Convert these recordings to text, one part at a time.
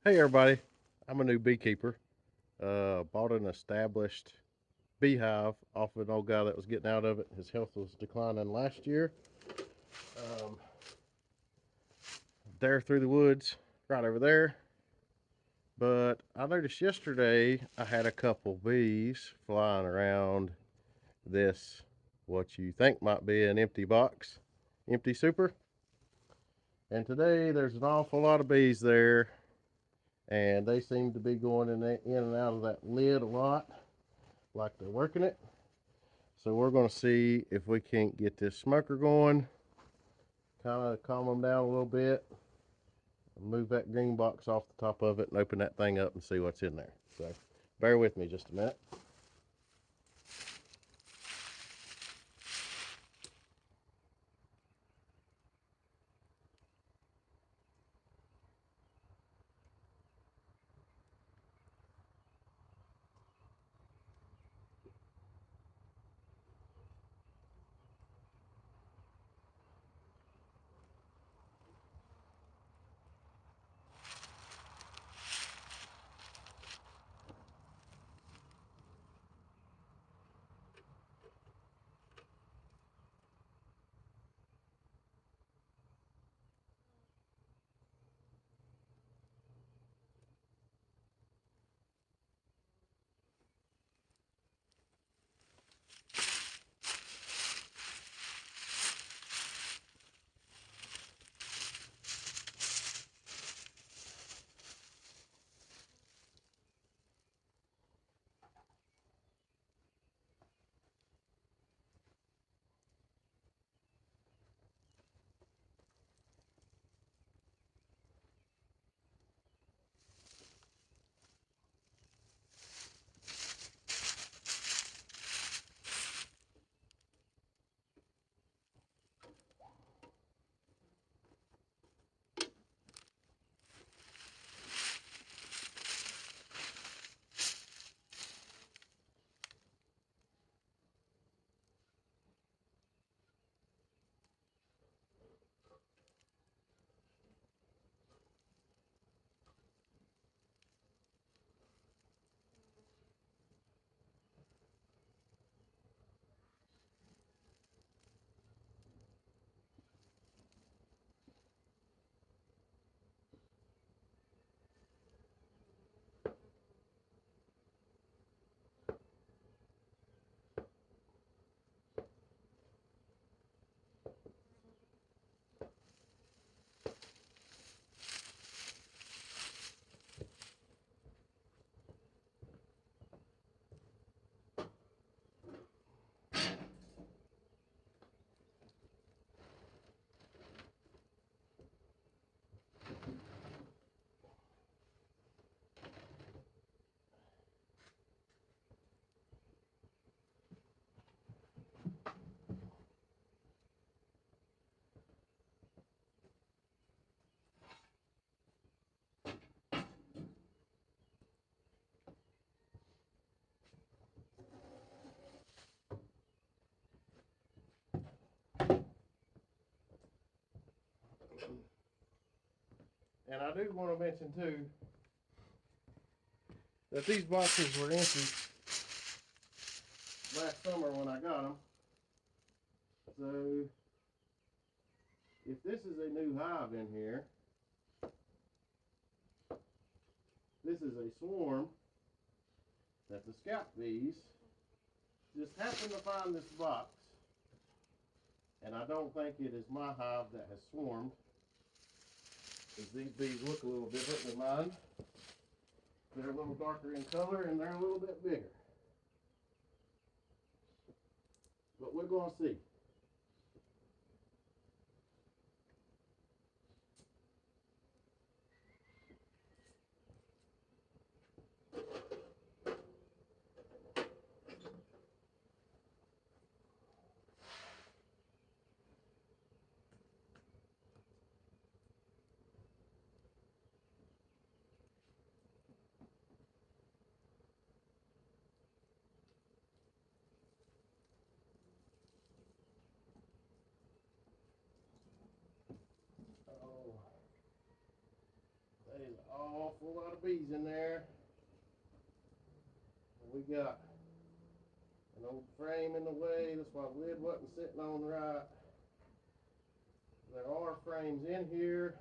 Hey everybody, I'm a new beekeeper. Bought an established beehive off of an old guy that was getting out of it. His health was declining last year. Um, there through the woods, right over there. But I noticed yesterday I had a couple bees flying around this, what you think might be an empty box, empty super. And today there's an awful lot of bees there, and they seem to be going in and out of that lid a lot, like they're working it. So we're going to see if we can't get this smoker going, kind of calm them down a little bit, move that green box off the top of it and open that thing up and see what's in there. So bear with me just a minute. And I do want to mention too that these boxes were empty last summer when I got them. So if this is a new hive in here, this is a swarm that the scout bees just happened to find this box. And I don't think it is my hive that has swarmed, because these bees look a little different than mine. They're a little darker in color and they're a little bit bigger. But we're going to see. lot of bees in there. We got an old frame in the way. That's why the lid wasn't sitting on right. There are frames in here.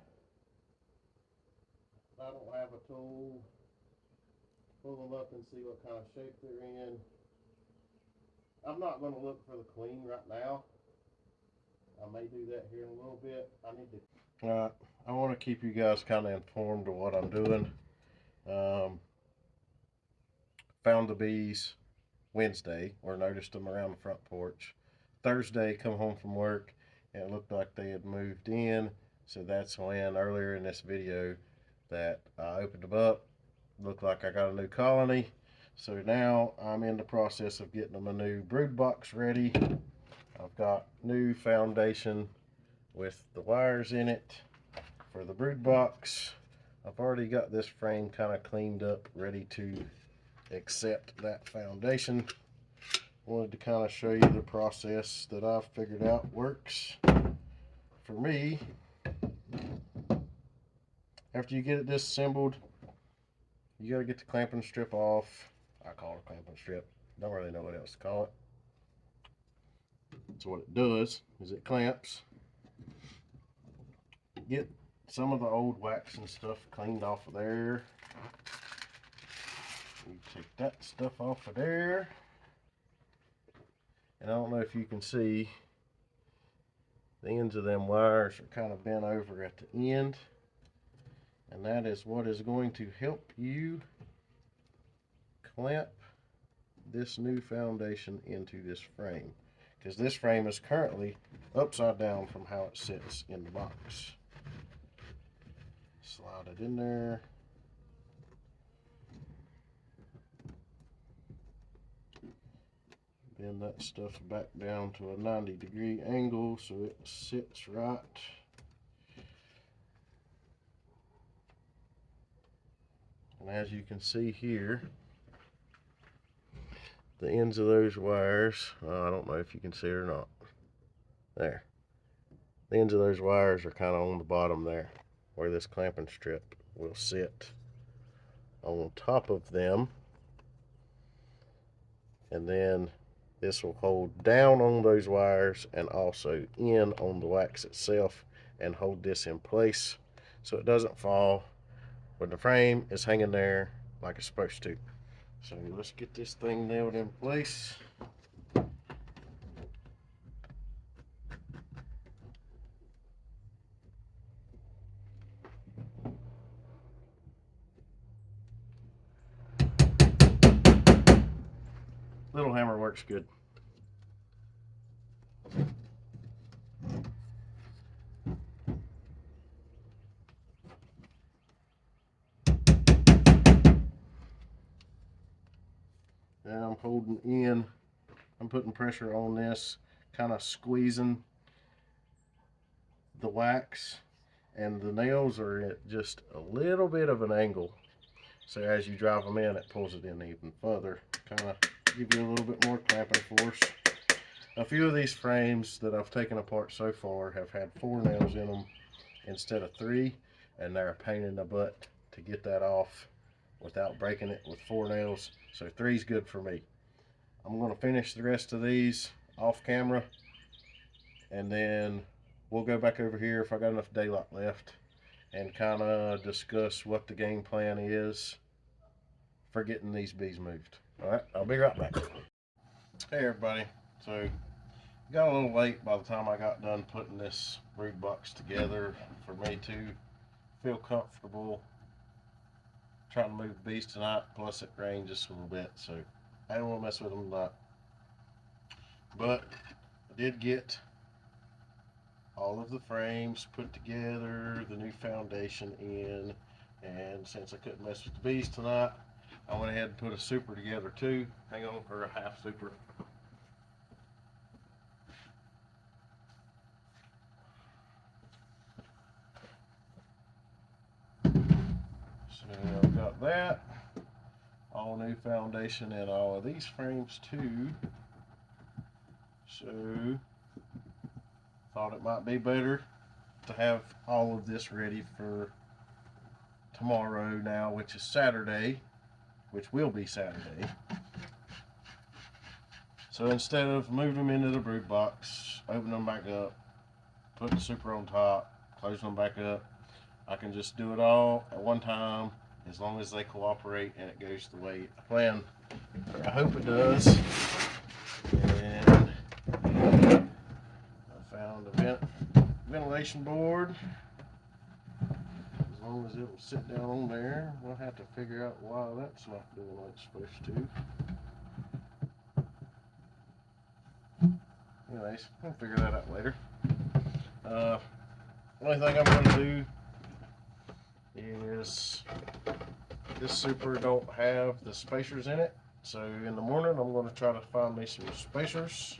I don't have a tool. Pull them up and see what kind of shape they're in. I'm not going to look for the queen right now. I may do that here in a little bit. I want to keep you guys kind of informed of what I'm doing. Found the bees Wednesday, or noticed them around the front porch. Thursday, come home from work, and it looked like they had moved in. So that's when, earlier in this video, that I opened them up. Looked like I got a new colony. So now I'm in the process of getting them a new brood box ready. I've got new foundation with the wires in it for the brood box. I've already got this frame kind of cleaned up, ready to accept that foundation. Wanted to kind of show you the process that I've figured out works for me. After you get it disassembled, you got to get the clamping strip off. I call it a clamping strip. Don't really know what else to call it. So what it does is it clamps. Get some of the old wax and stuff cleaned off of there. You take that stuff off of there. And I don't know if you can see, the ends of them wires are kind of bent over at the end. And that is what is going to help you clamp this new foundation into this frame. Because this frame is currently upside down from how it sits in the box. Slide it in there. Bend that stuff back down to a 90-degree angle so it sits right. And as you can see here, the ends of those wires, I don't know if you can see it or not. There. The ends of those wires are kind of on the bottom there, where this clamping strip will sit on top of them. And then this will hold down on those wires and also in on the wax itself and hold this in place so it doesn't fall when the frame is hanging there like it's supposed to. So let's get this thing nailed in place. Little hammer works good. Now I'm holding in, I'm putting pressure on this, kind of squeezing the wax, and the nails are at just a little bit of an angle. So as you drive them in, it pulls it in even further, kind of give you a little bit more clamping force. A few of these frames that I've taken apart so far have had 4 nails in them instead of 3, and they're a pain in the butt to get that off without breaking it with 4 nails. So 3 is good for me. I'm going to finish the rest of these off camera, and then we'll go back over here if I got enough daylight left and kind of discuss what the game plan is for getting these bees moved. All right, I'll be right back. Hey everybody, so got a little late by the time I got done putting this brood box together for me to feel comfortable trying to move the bees tonight. Plus it rained just a little bit, so I didn't want to mess with them tonight. But I did get all of the frames put together, the new foundation in, and since I couldn't mess with the bees tonight, I went ahead and put a super together too. Hang on, or a half super. So I've got that, all new foundation in all of these frames too. So thought it might be better to have all of this ready for tomorrow now, which is Saturday, which will be Saturday. So instead of moving them into the brood box, opening them back up, putting the super on top, closing them back up, I can just do it all at one time as long as they cooperate and it goes the way I plan. I hope it does. And I found a ventilation board. As long as it will sit down on there, we'll have to figure out why that's not doing like it's supposed to. Anyways, we'll figure that out later. Only thing I'm going to do is this super don't have the spacers in it. So in the morning, I'm going to try to find me some spacers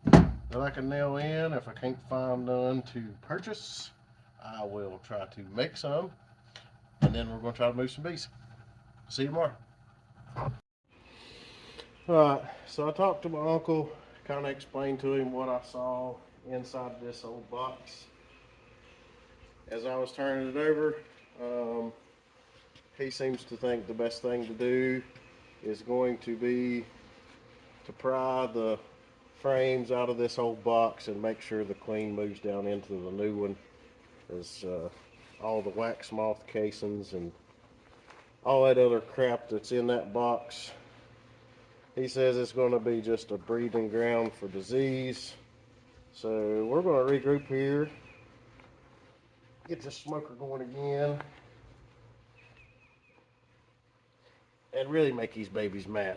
that I can nail in. If I can't find none to purchase, I will try to make some. And then we're going to try to move some bees. See you tomorrow. Alright, so I talked to my uncle, kind of explained to him what I saw inside this old box. As I was turning it over, he seems to think the best thing to do is going to be to pry the frames out of this old box and make sure the clean moves down into the new one. As all the wax moth casings and all that other crap that's in that box, he says it's going to be just a breeding ground for disease. So we're going to regroup here, get the smoker going again, and really make these babies mad.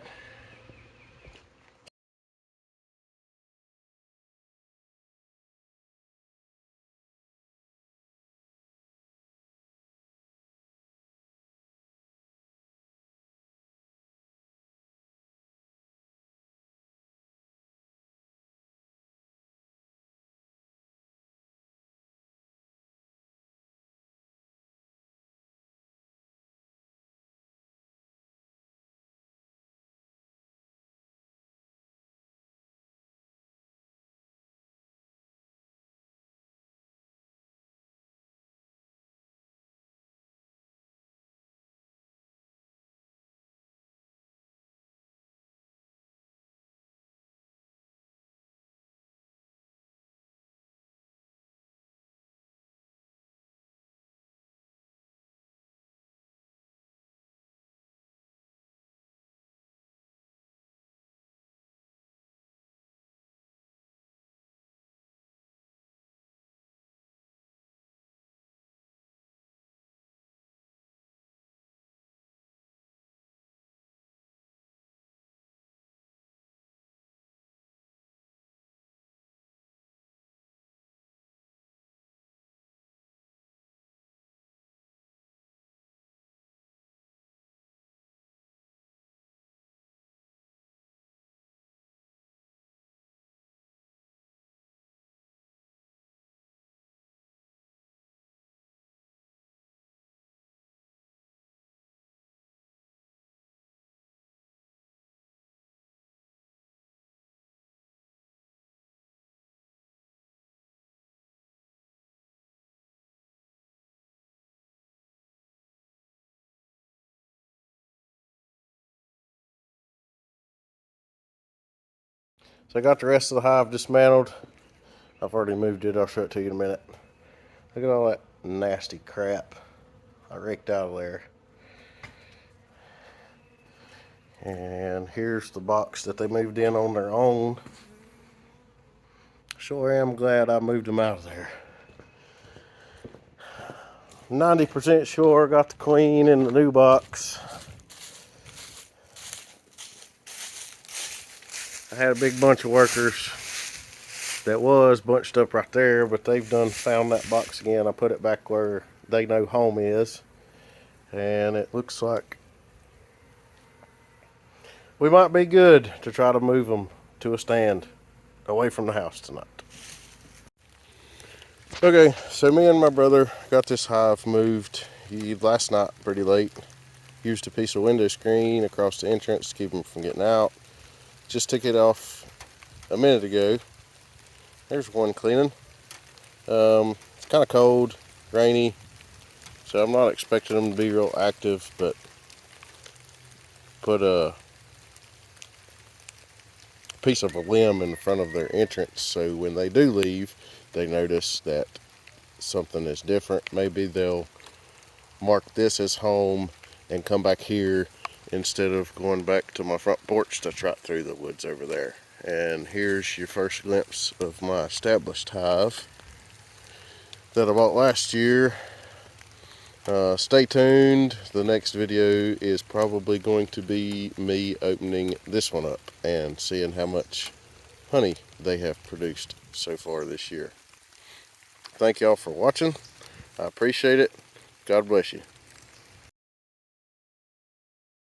So I got the rest of the hive dismantled. I've already moved it. I'll show it to you in a minute. Look at all that nasty crap I raked out of there. And here's the box that they moved in on their own. Sure am glad I moved them out of there. 90% sure got the queen in the new box. I had a big bunch of workers that was bunched up right there, but they've done found that box again. I put it back where they know home is, and it looks like we might be good to try to move them to a stand away from the house tonight. Okay, so me and my brother got this hive moved last night pretty late. Used a piece of window screen across the entrance to keep them from getting out. Just took it off a minute ago. There's one cleaning. It's kind of cold, rainy, So I'm not expecting them to be real active, but put a piece of a limb in front of their entrance so when they do leave, they notice that something is different. Maybe they'll mark this as home and come back here instead of going back to my front porch to trot through the woods over there. And here's your first glimpse of my established hive that I bought last year. Stay tuned. The next video is probably going to be me opening this one up and seeing how much honey they have produced so far this year. Thank y'all for watching. I appreciate it. God bless you.